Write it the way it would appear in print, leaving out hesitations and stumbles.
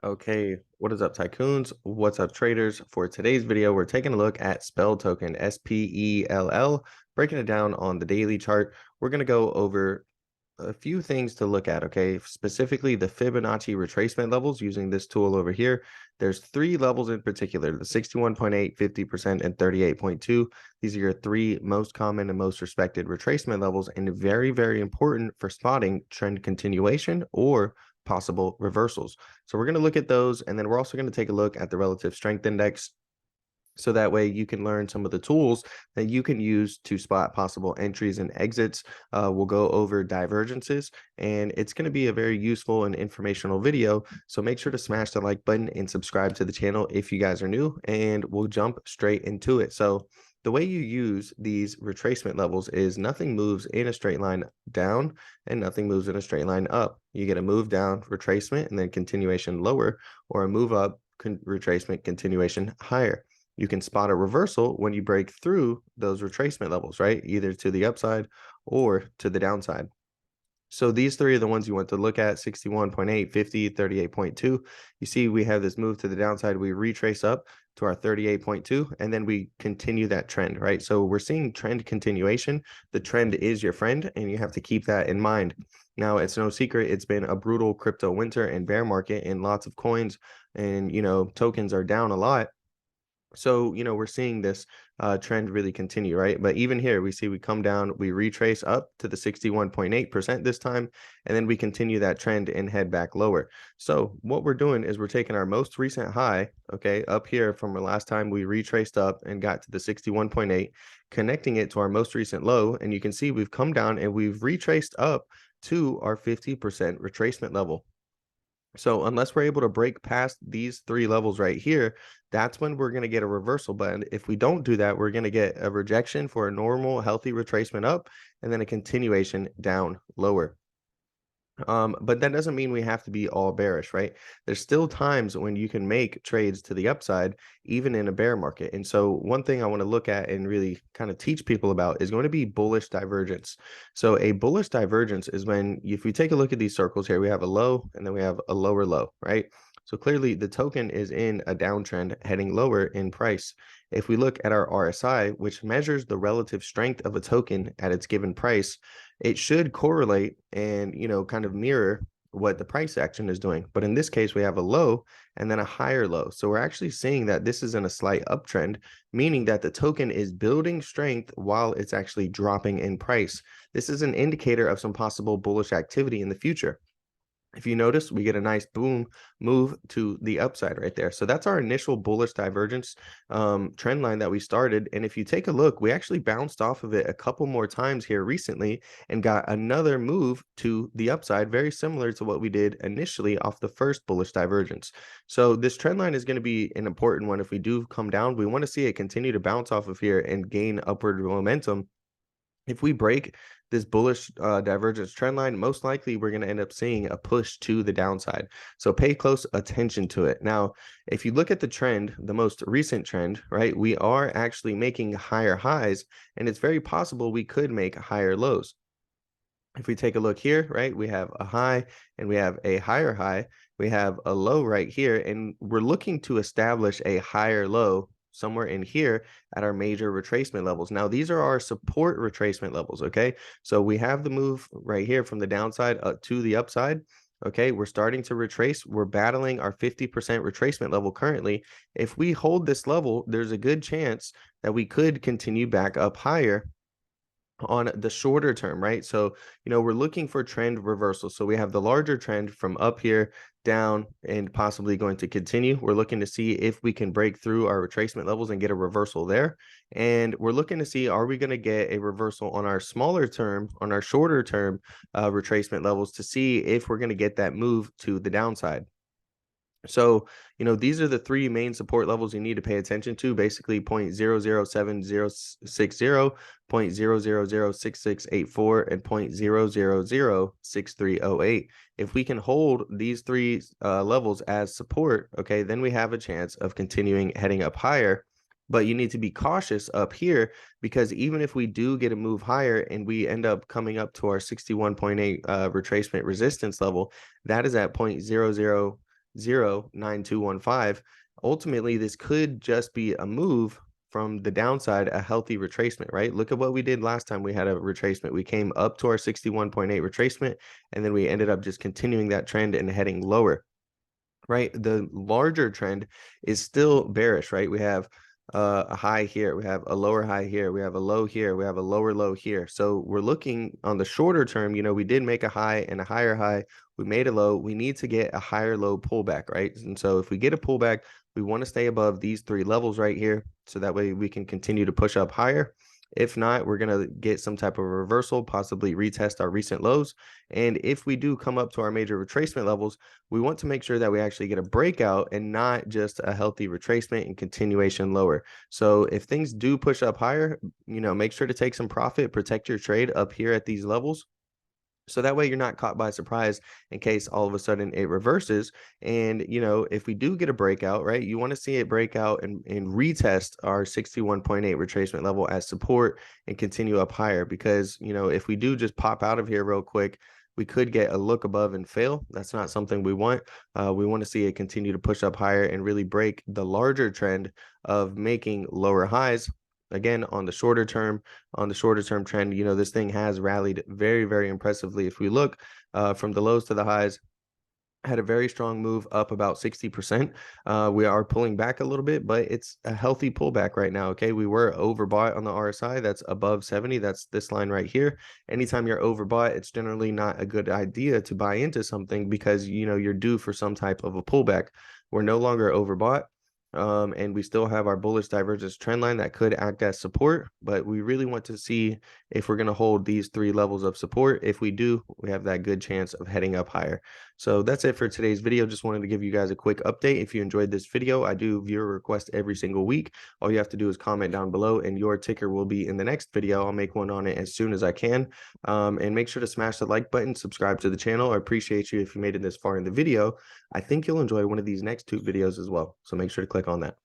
Okay, what is up, tycoons? What's up, traders? For today's video, we're taking a look at Spell token, SPELL, breaking it down on the daily chart. We're going to go over a few things to look at, okay? Specifically, the Fibonacci retracement levels using this tool over here. There's three levels in particular, the 61.8, 50%, and 38.2. These are your three most common and most respected retracement levels, and very, very important for spotting trend continuation or possible reversals. So we're going to look at those, and then we're also going to take a look at the relative strength index, so that way you can learn some of the tools that you can use to spot possible entries and exits. We'll go over divergences, and it's going to be a very useful and informational video. So make sure to smash the like button and subscribe to the channel if you guys are new, and we'll jump straight into it. So the way you use these retracement levels is nothing moves in a straight line down and nothing moves in a straight line up. You get a move down, retracement, and then continuation lower, or a move up, retracement, continuation higher. You can spot a reversal when you break through those retracement levels, right? Either to the upside or to the downside. So these three are the ones you want to look at: 61.8, 50, 38.2. You see we have this move to the downside. We retrace up to our 38.2, and then we continue that trend, right? So we're seeing trend continuation. The trend is your friend, and you have to keep that in mind. Now, it's no secret, it's been a brutal crypto winter and bear market, and lots of coins and, tokens are down a lot. So, we're seeing this trend really continue, right? But even here, we see we come down, we retrace up to the 61.8% this time, and then we continue that trend and head back lower. So what we're doing is we're taking our most recent high, okay, up here from the last time we retraced up and got to the 61.8, connecting it to our most recent low. And you can see we've come down and we've retraced up to our 50% retracement level. So unless we're able to break past these three levels right here, that's when we're going to get a reversal. But if we don't do that, we're going to get a rejection for a normal, healthy retracement up, and then a continuation down lower. But that doesn't mean we have to be all bearish, right? There's still times when you can make trades to the upside, even in a bear market. And so one thing I want to look at and really kind of teach people about is going to be bullish divergence. So a bullish divergence is when, if we take a look at these circles here, we have a low and then we have a lower low, right? So clearly the token is in a downtrend heading lower in price. If we look at our RSI, which measures the relative strength of a token at its given price, it should correlate and, kind of mirror what the price action is doing. But in this case, we have a low and then a higher low. So we're actually seeing that this is in a slight uptrend, meaning that the token is building strength while it's actually dropping in price. This is an indicator of some possible bullish activity in the future. If you notice, we get a nice boom move to the upside right there. So that's our initial bullish divergence trend line that we started. And if you take a look, we actually bounced off of it a couple more times here recently and got another move to the upside, very similar to what we did initially off the first bullish divergence. So this trend line is going to be an important one. If we do come down, we want to see it continue to bounce off of here and gain upward momentum. If we break this bullish divergence trend line, most likely we're going to end up seeing a push to the downside. So pay close attention to it. Now, if you look at the trend, the most recent trend, right, we are actually making higher highs, and it's very possible we could make higher lows. If we take a look here, right, we have a high and we have a higher high. We have a low right here, and we're looking to establish a higher low somewhere in here at our major retracement levels. Now, these are our support retracement levels, okay? So we have the move right here from the downside to the upside, okay? We're starting to retrace. We're battling our 50% retracement level currently. If we hold this level, there's a good chance that we could continue back up higher on the shorter term, right? So, we're looking for trend reversal. So we have the larger trend from up here down and possibly going to continue. We're looking to see if we can break through our retracement levels and get a reversal there. And we're looking to see, are we going to get a reversal on our smaller term, on our shorter term retracement levels, to see if we're going to get that move to the downside. So, these are the three main support levels you need to pay attention to, basically 0.007060, 0.0006684, and 0.0006308. If we can hold these three levels as support, okay, then we have a chance of continuing heading up higher. But you need to be cautious up here, because even if we do get a move higher and we end up coming up to our 61.8 retracement resistance level, that is at 0.00 0.9215. Ultimately, this could just be a move from the downside, a healthy retracement, right? Look at what we did last time we had a retracement. We came up to our 61.8 retracement, and then we ended up just continuing that trend and heading lower, right? The larger trend is still bearish, right? We have a high here, we have a lower high here, we have a low here, we have a lower low here. So we're looking on the shorter term, we did make a high and a higher high, we made a low, we need to get a higher low pullback, right? And so if we get a pullback, we want to stay above these three levels right here, so that way we can continue to push up higher. If not, we're going to get some type of reversal, possibly retest our recent lows. And if we do come up to our major retracement levels, we want to make sure that we actually get a breakout and not just a healthy retracement and continuation lower. So if things do push up higher, make sure to take some profit, protect your trade up here at these levels. So that way you're not caught by surprise in case all of a sudden it reverses. And, if we do get a breakout, right, you want to see it break out and retest our 61.8 retracement level as support and continue up higher. Because, if we do just pop out of here real quick, we could get a look above and fail. That's not something we want. We want to see it continue to push up higher and really break the larger trend of making lower highs. Again, on the shorter term trend, this thing has rallied very, very impressively. If we look from the lows to the highs, had a very strong move up about 60%. We are pulling back a little bit, but it's a healthy pullback right now. Okay, we were overbought on the RSI. That's above 70. That's this line right here. Anytime you're overbought, it's generally not a good idea to buy into something, because you're due for some type of a pullback. We're no longer overbought. And we still have our bullish divergence trend line that could act as support, but we really want to see if we're going to hold these three levels of support. If we do, we have that good chance of heading up higher. So that's it for today's video. Just wanted to give you guys a quick update. If you enjoyed this video, I do viewer request every single week. All you have to do is comment down below and your ticker will be in the next video. I'll make one on it as soon as I can. And make sure to smash the like button, subscribe to the channel. I appreciate you if you made it this far in the video. I think you'll enjoy one of these next two videos as well. So make sure to click on that.